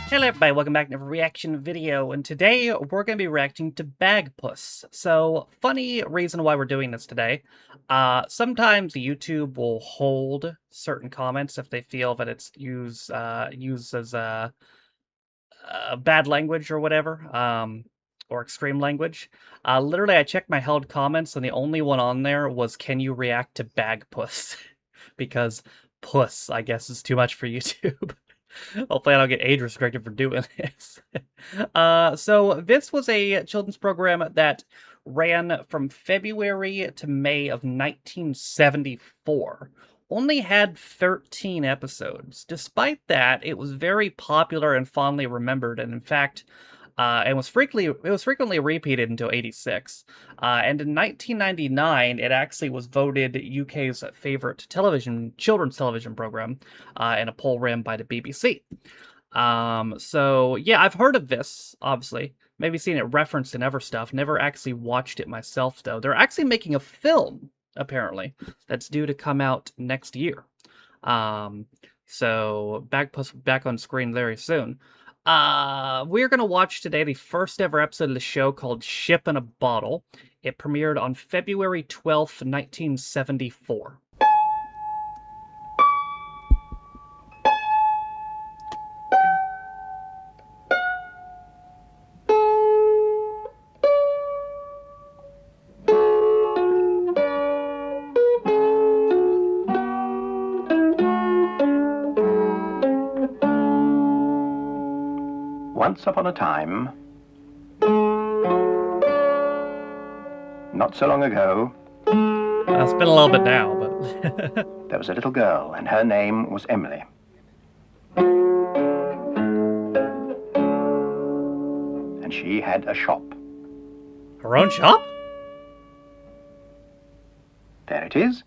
Hello everybody, welcome back to another reaction video, and today we're going to be reacting to Bagpuss. So, funny reason why we're doing this today. Sometimes YouTube will hold certain comments if they feel that it's used as bad language or whatever, or extreme language. Literally, I checked my held comments, and the only one on there was, "Can you react to Bagpuss?" Because puss, I guess, is too much for YouTube. Hopefully I don't get age restricted for doing this. So this was a children's program that ran from February to May of 1974. Only had 13 episodes. Despite that, it was very popular and fondly remembered, and in fact, it was frequently repeated until '86. And in 1999, it actually was voted UK's favorite children's television program in a poll ran by the BBC. So yeah, I've heard of this, obviously. Maybe seen it referenced in other stuff. Never actually watched it myself, though. They're actually making a film, apparently, that's due to come out next year. So Bagpuss back on screen very soon. We're gonna watch today the first ever episode of the show called Ship in a Bottle. It premiered on February 12th, 1974. Once upon a time, not so long ago, It's been a little bit now, but... there was a little girl, and her name was Emily. And she had a shop. Her own shop? There it is.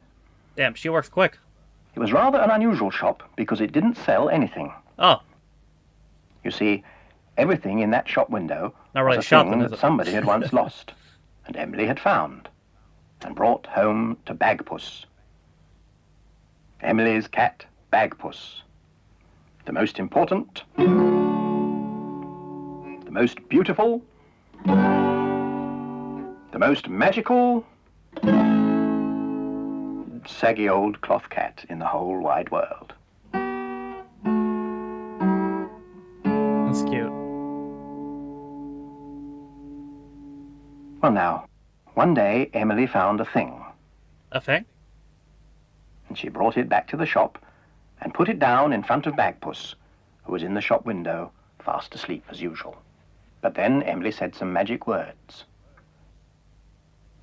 Damn, she works quick. It was rather an unusual shop because it didn't sell anything. Oh. You see, everything in that shop window Not really was a shopping, thing is that it? somebody had once lost, and Emily had found, and brought home to Bagpuss. Emily's cat, Bagpuss. The most important, the most beautiful, the most magical, saggy old cloth cat in the whole wide world. That's cute. Well now, one day Emily found a thing, A thing? and she brought it back to the shop and put it down in front of Bagpuss, who was in the shop window, fast asleep as usual. But then Emily said some magic words.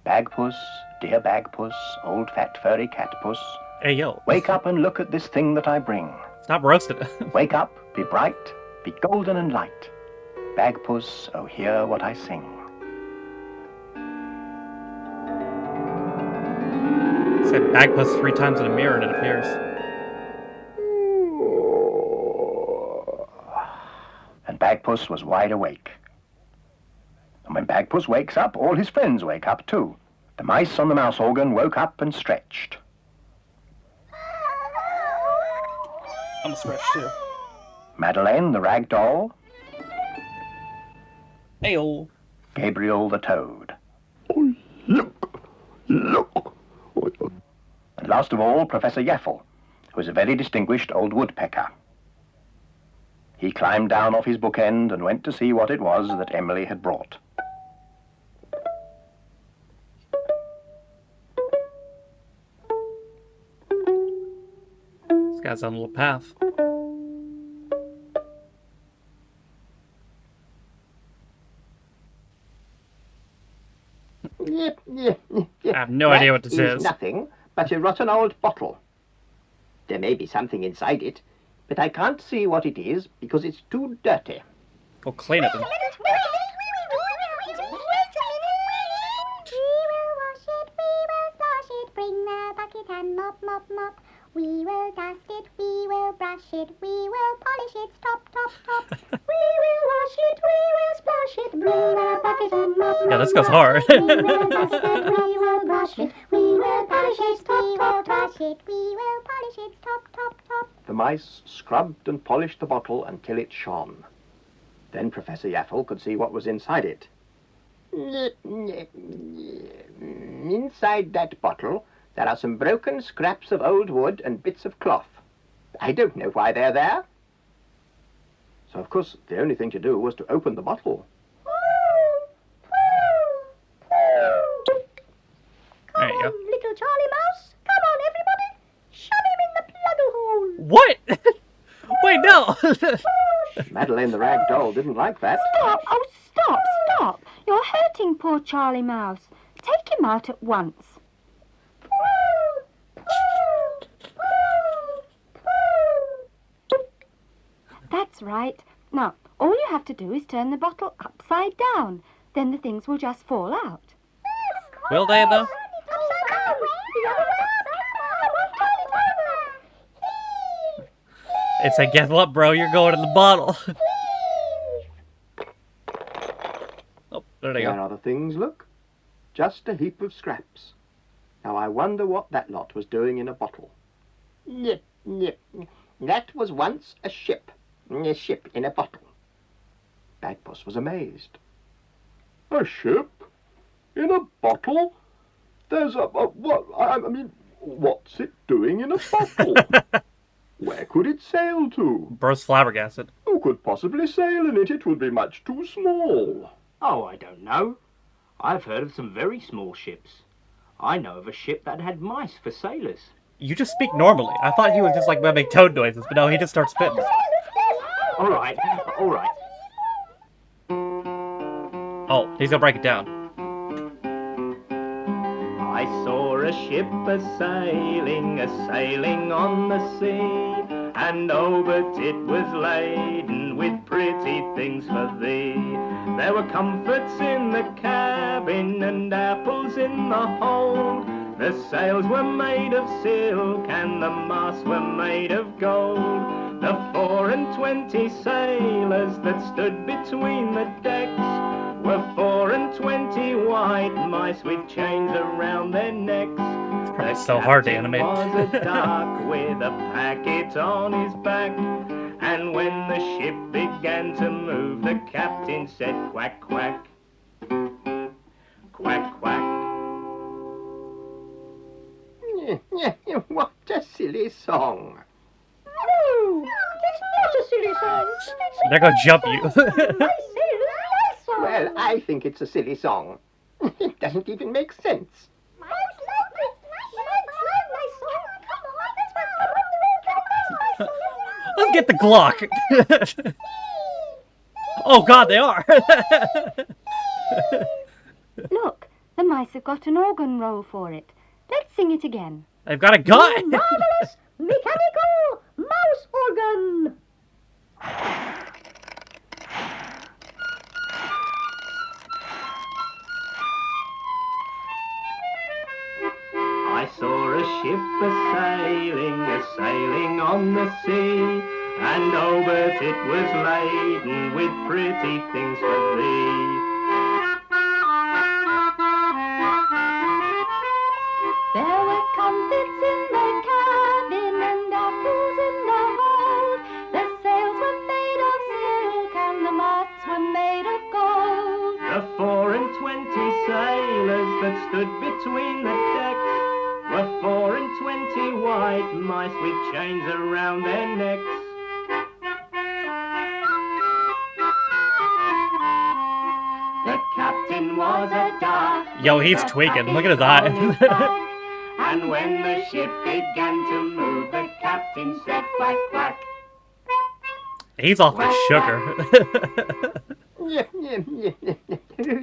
Bagpuss, dear Bagpuss, old fat furry cat puss, Hey, yo. wake up and look at this thing that I bring. Stop roasting it. Wake up, be bright, be golden and light. Bagpuss, oh hear what I sing. Said Bagpuss 3 times in a mirror and it appears. And Bagpuss was wide awake. And when Bagpuss wakes up, all his friends wake up too. The mice on the mouse organ woke up and stretched. I'm stretched too. Madeleine, the rag doll, Hey, yo. Gabriel the toad. Look! And last of all, Professor Yaffle, who was a very distinguished old woodpecker. He climbed down off his bookend and went to see what it was that Emily had brought. This guy's on a little path. I have no idea what this is. Nothing but a rotten old bottle. There may be something inside it, but I can't see what it is because it's too dirty. Go clean it then. We will dust it, we will brush it, we will polish its top, top, top. We will wash it, we will splash it, we will bucket and mop, Yeah, mop, this goes mop. hard. We will dust it, we will brush it, we will polish its top, we will brush it, we will polish its top, top, top. The mice scrubbed and polished the bottle until it shone. Then Professor Yaffle could see what was inside it. Inside that bottle, there are some broken scraps of old wood and bits of cloth. I don't know why they're there. So, of course, the only thing to do was to open the bottle. There you go. Little Charlie Mouse. Come on, everybody. Shove him in the pluggle hole. What? Wait, no. Madeline the rag doll didn't like that. Stop! Oh, stop, stop! You're hurting poor Charlie Mouse. Take him out at once. That's right. Now, all you have to do is turn the bottle upside down. Then the things will just fall out. Will they, though? It's like, guess what, bro? You're going in the bottle. Oh, there they There go. are the things, look. Just a heap of scraps. Now I wonder what that lot was doing in a bottle. Nip, nip. That was once a ship. A ship in a bottle. Bagpuss was amazed. A ship? In a bottle? There's what? I mean, what's it doing in a bottle? Where could it sail to? Bro's flabbergasted. Who could possibly sail in it? It would be much too small. Oh, I don't know. I've heard of some very small ships. I know of a ship that had mice for sailors. You just speak normally. I thought he was just like make toad noises, but no, he just starts spitting. All right, all right. Oh, he's gonna break it down. I saw a ship a-sailing on the sea, and oh, but it was laden with pretty things for thee. There were comforts in the cabin and apples in the hold. The sails were made of silk and the masts were made of gold. The 24 sailors that stood between the decks were 24 white mice with chains around their necks. It's probably so hard to animate. Was a duck with a packet on his back, and when the ship began to move, the captain said quack, quack, quack, quack. What a silly song. No, it's not a silly song. They're gonna jump you. Well, I think it's a silly song. It doesn't even make sense. Let's get the Glock. Oh God, they are. Look, the mice have got an organ roll for it. Let's sing it again. They've got a gun. Marvelous mechanical mouse organ. I saw a ship a-sailing on the sea, and oh, but it was laden with pretty things for thee. There were comfits in the cabin and apples in the hold. The sails were made of silk and the masts were made of gold. The 24 sailors that stood between the decks were 24 white mice with chains around their necks. The captain was a duck. Yo, he's tweaking. Look at his eyes. And when the ship began to move, the captain said quack, quack. He's off the sugar.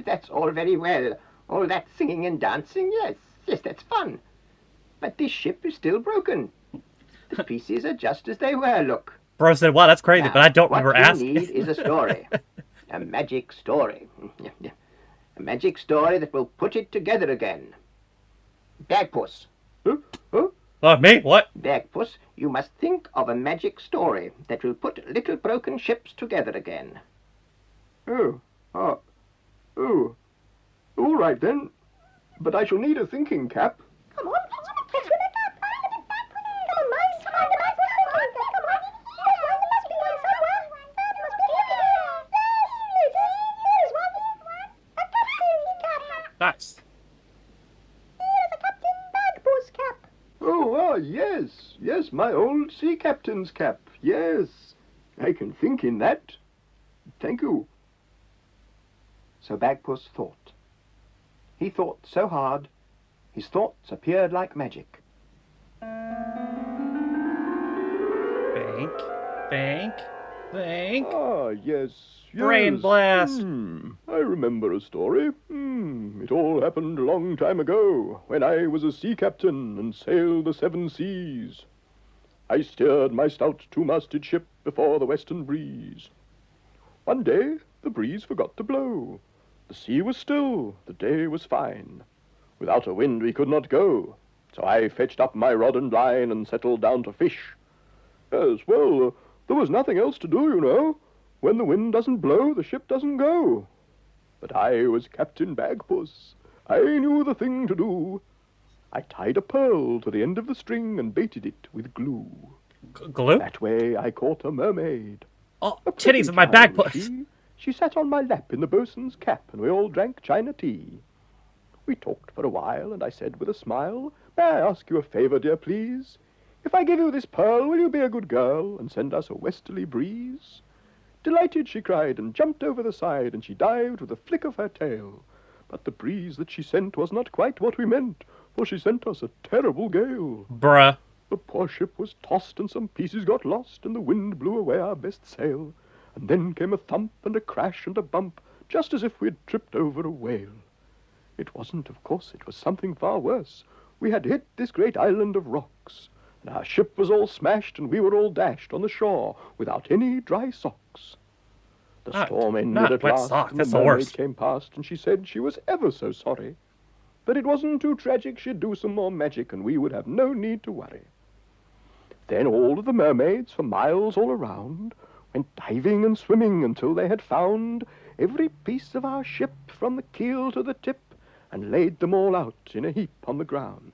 That's all very well. All that singing and dancing, yes, that's fun. But this ship is still broken. The pieces are just as they were, look. Bro said, wow, that's crazy, Now, but I don't remember what asking. we need is a story. A magic story. A magic story that will put it together again. Bagpuss. Huh? Me? What? Bagpuss, you must think of a magic story that will put little broken ships together again. Oh. All right then. But I shall need a thinking cap. Come on, let's win it up. Come on, mice. Come on, the mice. Come on. There must be one somewhere. There must be one. Nice. Here's a Captain Bagpuss cap. Oh, yes, yes, my old sea captain's cap, yes. I can think in that. Thank you. So Bagpuss thought. He thought so hard, his thoughts appeared like magic. Think, think, think. Ah, yes, yes. Brain blast. I remember a story. It all happened a long time ago, when I was a sea captain and sailed the 7 seas. I steered my stout 2-masted ship before the western breeze. One day, the breeze forgot to blow. The sea was still, the day was fine. Without a wind we could not go, so I fetched up my rod and line and settled down to fish. Yes, well, there was nothing else to do, you know. When the wind doesn't blow, the ship doesn't go. But I was Captain Bagpuss. I knew the thing to do. I tied a pearl to the end of the string and baited it with glue. Glue? That way I caught a mermaid. Oh, A titties pretty in my child was Bagpuss. She sat on my lap in the boatswain's cap, and we all drank China tea. We talked for a while, and I said with a smile, "May I ask you a favour, dear, please? If I give you this pearl, will you be a good girl and send us a westerly breeze?" Delighted, she cried, and jumped over the side, and she dived with a flick of her tail. But the breeze that she sent was not quite what we meant, for she sent us a terrible gale. Bruh. The poor ship was tossed, and some pieces got lost, and the wind blew away our best sail. And then came a thump and a crash and a bump, just as if we'd tripped over a whale. It wasn't, of course, it was something far worse. We had hit this great island of rocks, and our ship was all smashed, and we were all dashed on the shore without any dry socks. The Not- storm ended not at wet last, socks, and that's the the mermaid worst. came past, and she said she was ever so sorry. But it wasn't too tragic, she'd do some more magic, and we would have no need to worry. Then all of the mermaids, for miles all around, went diving and swimming until they had found every piece of our ship from the keel to the tip, and laid them all out in a heap on the ground.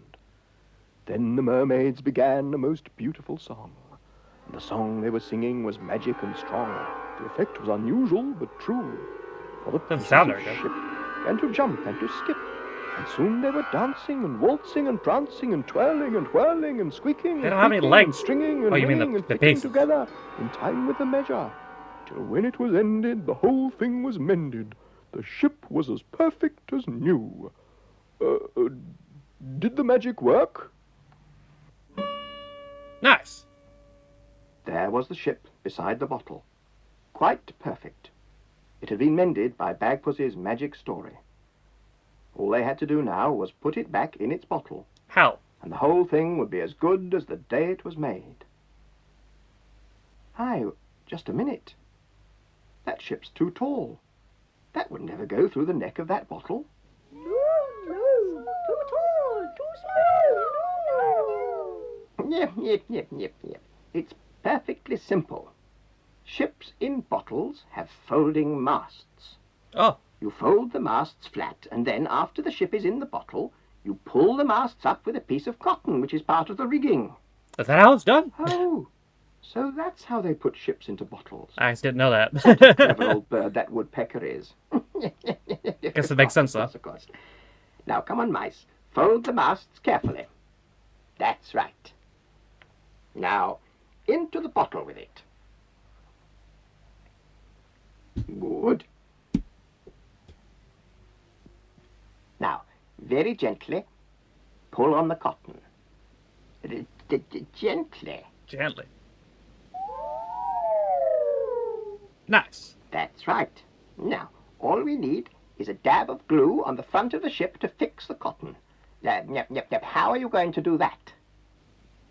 Then the mermaids began a most beautiful song, and the song they were singing was magic and strong. The effect was unusual but true, for the Doesn't pieces sound of very good. ship began to jump and to skip, and soon they were dancing and waltzing and prancing and twirling and whirling and squeaking They and don't have any creaking legs. and stringing and Oh, you mean ringing the and fitting pieces. together in time with the measure, till when it was ended, the whole thing was mended. The ship was as perfect as new. Did the magic work? Nice. There was the ship beside the bottle, quite perfect. It had been mended by Bagpuss's magic story. All they had to do now was put it back in its bottle, How? and the whole thing would be as good as the day it was made. Hi, just a minute. That ship's too tall. That would never go through the neck of that bottle. No, too tall, too small, no. Yep. It's perfectly simple. Ships in bottles have folding masts. Oh, You fold the masts flat, and then, after the ship is in the bottle, you pull the masts up with a piece of cotton, which is part of the rigging. is that how it's done? Oh, so that's how they put ships into bottles. I just didn't know that. Clever old bird that woodpecker is. Guess it makes sense, though. Of course. Now, come on, mice. Fold the masts carefully. That's right. Now, into the bottle with it. Good. Now, very gently, pull on the cotton. Gently. Gently. Nice. That's right. Now, all we need is a dab of glue on the front of the ship to fix the cotton. Yep. How are you going to do that?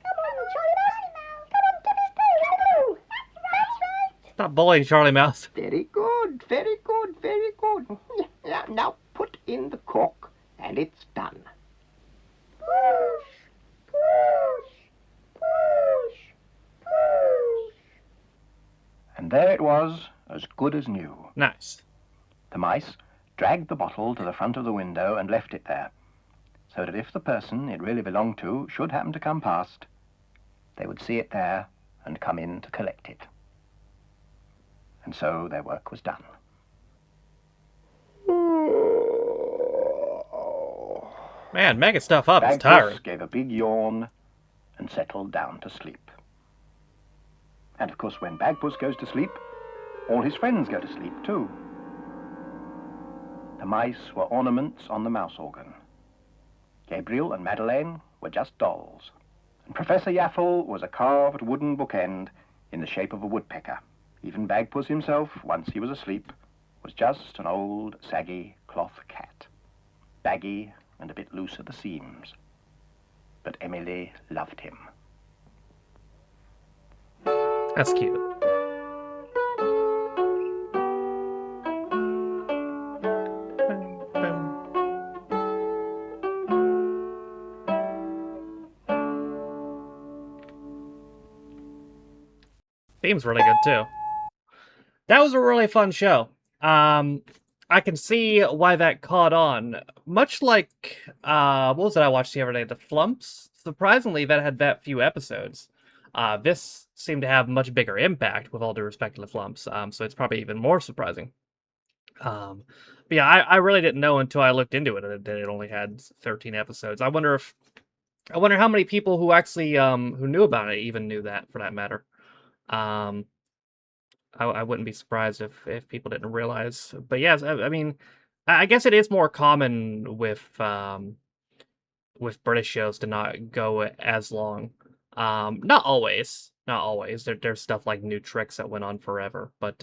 Come on, Charlie Mouse. Come on, dip his toe in the glue. That's right. Stop bullying Charlie Mouse. Very good. Now put in the cork, and it's done. Push. And there it was, as good as new. Nice. The mice dragged the bottle to the front of the window and left it there, so that if the person it really belonged to should happen to come past, they would see it there and come in to collect it. And so their work was done. Man, making stuff up is Bagpuss tiring. gave a big yawn and settled down to sleep. And of course, when Bagpuss goes to sleep, all his friends go to sleep too. The mice were ornaments on the mouse organ. Gabriel and Madeleine were just dolls. And Professor Yaffle was a carved wooden bookend in the shape of a woodpecker. Even Bagpuss himself, once he was asleep, was just an old, saggy cloth cat. Baggy and a bit loose at the seams. But Emily loved him. That's cute. Theme's really good too. That was a really fun show. I can see why that caught on. Much like what was it I watched the other day? The Flumps. Surprisingly, that had that few episodes. This seemed to have much bigger impact, with all due respect to the Flumps. So it's probably even more surprising. But yeah, I really didn't know until I looked into it that it only had 13 episodes. I wonder how many people who actually who knew about it even knew that, for that matter. I wouldn't be surprised if people didn't realize. But yes, I mean, I guess it is more common with British shows to not go as long. Not always, not always. There's stuff like New Tricks that went on forever, but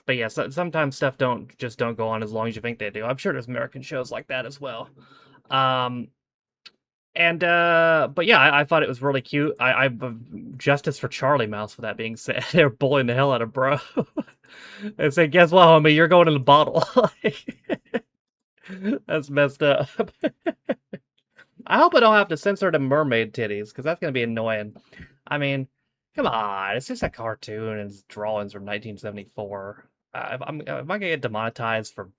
yeah, sometimes stuff don't go on as long as you think they do. I'm sure there's American shows like that as well. Um, but yeah, I thought it was really cute. I justice for Charlie Mouse, with that being said. They're bullying the hell out of Bro. And say, guess what, homie, you're going in the bottle. That's messed up. I hope I don't have to censor the mermaid titties, because that's gonna be annoying. I mean, come on, it's just a cartoon and it's drawings from 1974. Am I gonna get demonetized for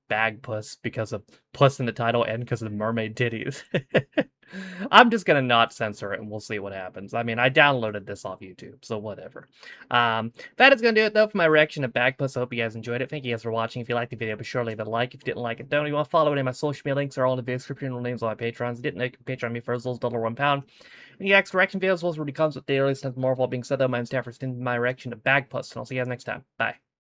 Bagpuss because of puss in the title and because of the mermaid titties? I'm just gonna not censor it and we'll see what happens. I mean, I downloaded this off YouTube, so whatever. That is gonna do it though for my reaction to Bagpuss. I hope you guys enjoyed it. Thank you guys for watching. If you liked the video, be sure to leave a like. If you didn't like it, don't. If you want to follow any of my social media links are all in the video description. Names on my Patrons. Didn't know you can Patreon me for as little as £1. And the extra reaction videos will really comes with daily stuff more. Of all being said though, my name's Stafford. My reaction to Bagpuss, and I'll see you guys next time. Bye.